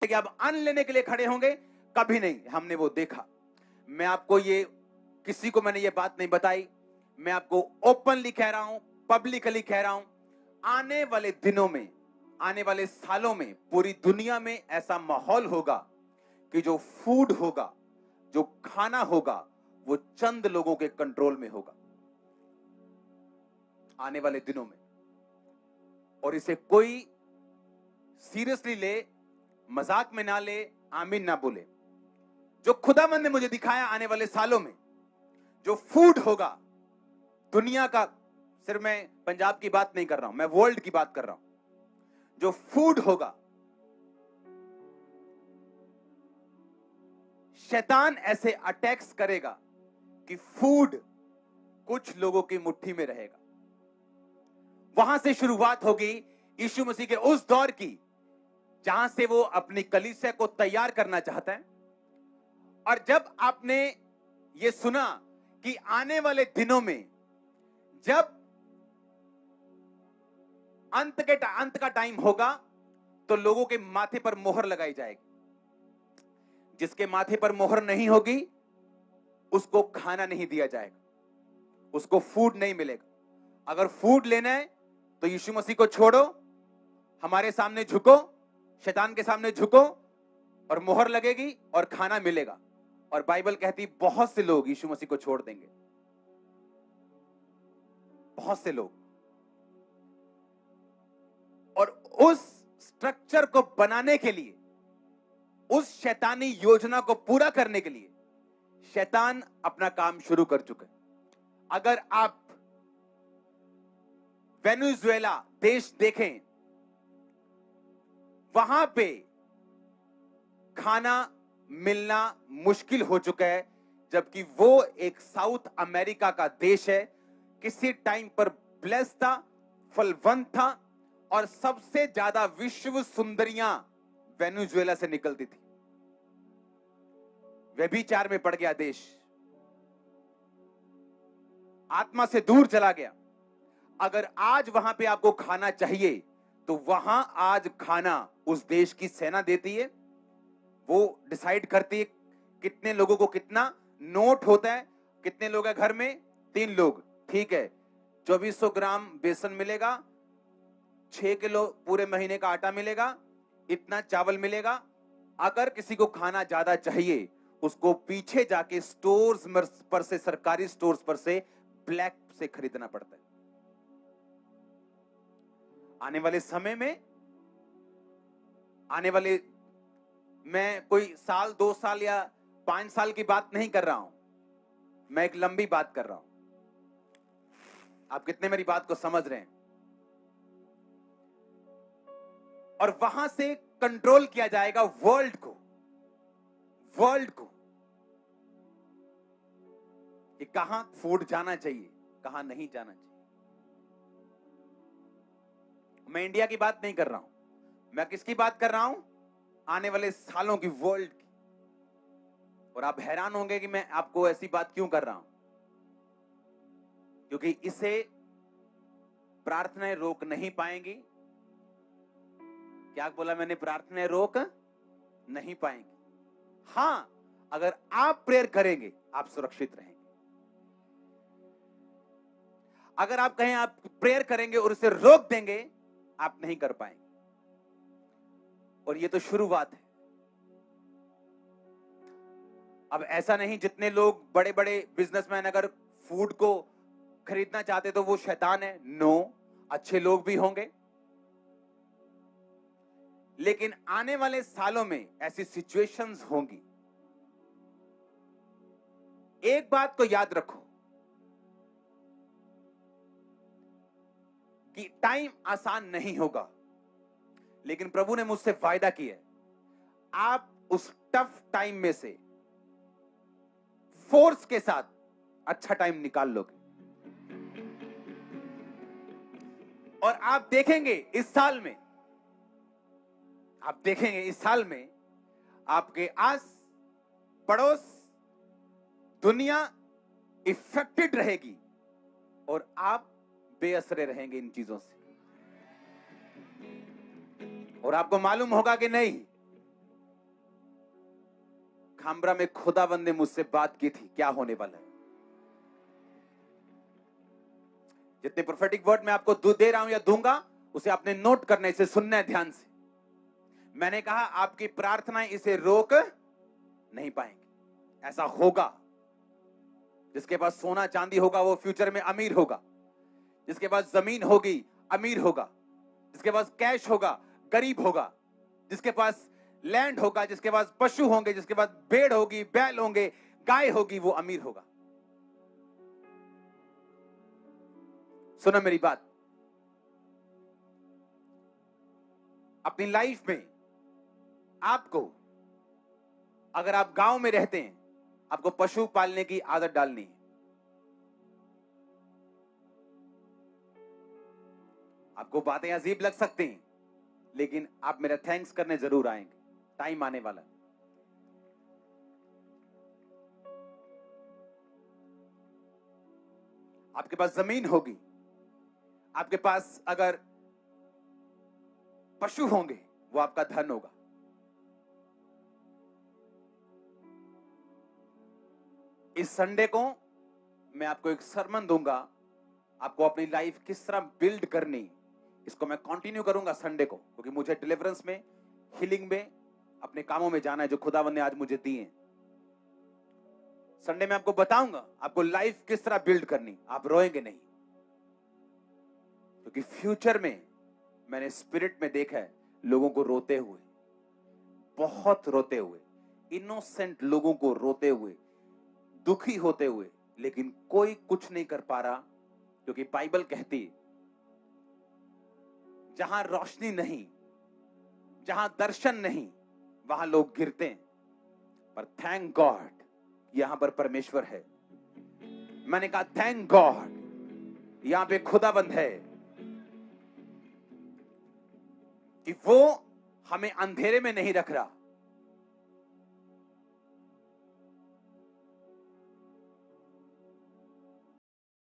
कि आप अन्न लेने के लिए खड़े होंगे, कभी नहीं हमने वो देखा। मैं आपको ये, किसी को मैंने ये बात नहीं बताई, मैं आपको ओपनली कह रहा हूं, पब्लिकली कह रहा हूं, आने वाले दिनों में, आने वाले सालों में पूरी दुनिया में ऐसा माहौल होगा कि जो फूड होगा, जो खाना होगा, वो चंद लोगों के कंट्रोल में होगा आने वाले दिनों में। और इसे कोई सीरियसली ले, मजाक में ना ले, आमीन ना बोले। जो खुदावंद ने मुझे दिखाया आने वाले सालों में जो फूड होगा दुनिया का, सिर्फ मैं पंजाब की बात नहीं कर रहा हूं, मैं वर्ल्ड की बात कर रहा हूं। जो फूड होगा, शैतान ऐसे अटैक्स करेगा कि फूड कुछ लोगों की मुट्ठी में रहेगा। वहां से शुरुआत होगी यीशु मसीह के उस दौर की जहां से वो अपनी कलीसिया को तैयार करना चाहता है। और जब आपने ये सुना कि आने वाले दिनों में जब अंत का टाइम होगा तो लोगों के माथे पर मोहर लगाई जाएगी। जिसके माथे पर मोहर नहीं होगी उसको खाना नहीं दिया जाएगा, उसको फूड नहीं मिलेगा। अगर फूड लेना है तो यीशु मसीह को छोड़ो, हमारे सामने झुको, शैतान के सामने झुको और मोहर लगेगी और खाना मिलेगा। और बाइबल कहती बहुत से लोग यीशु मसीह को छोड़ देंगे, बहुत से लोग। और उस स्ट्रक्चर को बनाने के लिए, उस शैतानी योजना को पूरा करने के लिए शैतान अपना काम शुरू कर चुका है। अगर आप वेनेजुएला देश देखें, वहां पे खाना मिलना मुश्किल हो चुका है, जबकि वो एक साउथ अमेरिका का देश है। किसी टाइम पर ब्लेस था, फलवंत था और सबसे ज्यादा विश्व सुंदरियां वेनेजुएला से निकलती थी। व्यभिचार में पड़ गया देश, आत्मा से दूर चला गया। अगर आज वहां पे आपको खाना चाहिए तो वहां आज खाना उस देश की सेना देती है। वो डिसाइड करती है कितने लोगों को कितना नोट होता है। कितने लोग हैं घर में? 3 लोग, ठीक है, 2400 ग्राम बेसन मिलेगा, 6 किलो पूरे महीने का आटा मिलेगा, इतना चावल मिलेगा। अगर किसी को खाना ज्यादा चाहिए उसको पीछे जाके स्टोर्स पर से, सरकारी स्टोर्स पर से ब्लैक से खरीदना पड़ता है। आने वाले समय में, आने वाले, मैं कोई साल 2 साल या 5 साल की बात नहीं कर रहा हूं, मैं एक लंबी बात कर रहा हूं। आप कितने मेरी बात को समझ रहे हैं? और वहां से कंट्रोल किया जाएगा वर्ल्ड को कि कहां फूड जाना चाहिए, कहां नहीं जाना चाहिए। मैं इंडिया की बात नहीं कर रहा हूं, मैं किसकी बात कर रहा हूं? आने वाले सालों की, वर्ल्ड की। और आप हैरान होंगे कि मैं आपको ऐसी बात क्यों कर रहा हूं, क्योंकि इसे प्रार्थनाएं रोक नहीं पाएंगी। क्या बोला मैंने? प्रार्थनाएं रोक नहीं पाएंगी। हां, अगर आप प्रेयर करेंगे आप सुरक्षित रहेंगे। अगर आप कहें आप प्रेयर करेंगे और उसे रोक देंगे, आप नहीं कर पाएंगे। और ये तो शुरुआत है। अब ऐसा नहीं, जितने लोग बड़े बड़े बिजनेसमैन अगर फूड को खरीदना चाहते तो वो शैतान है। नो, अच्छे लोग भी होंगे। लेकिन आने वाले सालों में ऐसी सिचुएशंस होंगी। एक बात को याद रखो कि टाइम आसान नहीं होगा, लेकिन प्रभु ने मुझसे वायदा किया है, आप उस टफ टाइम में से फोर्स के साथ अच्छा टाइम निकाल लोगे। और आप देखेंगे इस साल में, आप देखेंगे इस साल में आपके आस पड़ोस दुनिया इफेक्टेड रहेगी और आप बेअसरे रहेंगे इन चीजों से। और आपको मालूम होगा कि नहीं, खामरा में खुदावंद ने मुझसे बात की थी क्या होने वाला है। जितने प्रोफेटिक वर्ड मैं आपको दे रहा हूं या दूंगा, उसे आपने नोट करना है, इसे सुनना है ध्यान से। मैंने कहा आपकी प्रार्थनाएं इसे रोक नहीं पाएंगे। ऐसा होगा। जिसके पास सोना चांदी होगा वो फ्यूचर में अमीर होगा। जिसके पास जमीन होगी अमीर होगा। जिसके पास कैश होगा गरीब होगा। जिसके पास लैंड होगा, जिसके पास पशु होंगे, जिसके पास भेड़ होगी, बैल होंगे, गाय होगी, वो अमीर होगा। सुनो मेरी बात। अपनी लाइफ में आपको, अगर आप गांव में रहते हैं, आपको पशु पालने की आदत डालनी है। आपको बातें अजीब लग सकती हैं, लेकिन आप मेरा थैंक्स करने जरूर आएंगे। टाइम आने वाला। आपके पास जमीन होगी, आपके पास अगर पशु होंगे, वो आपका धन होगा। इस संडे को मैं आपको एक सरमन दूंगा, आपको अपनी लाइफ किस तरह बिल्ड करनी, इसको मैं कंटिन्यू करूंगा संडे को, क्योंकि मुझे डिलीवरेंस में, हीलिंग में, अपने कामों में जाना है जो खुदावंद ने आज मुझे दिए हैं। संडे में आपको बताऊंगा आपको लाइफ किस तरह बिल्ड करनी। आप रोएंगे नहीं, क्योंकि फ्यूचर में मैंने स्पिरिट में देखा है लोगों को रोते हुए, बहुत रोते हुए, इनोसेंट लोगों को रोते हुए, दुखी होते हुए, लेकिन कोई कुछ नहीं कर पा रहा, क्योंकि बाइबल कहती है जहां रोशनी नहीं, जहां दर्शन नहीं, वहां लोग गिरते हैं। पर थैंक गॉड यहां पर परमेश्वर है। मैंने कहा थैंक गॉड यहां पे खुदाबंद है कि वो हमें अंधेरे में नहीं रख रहा,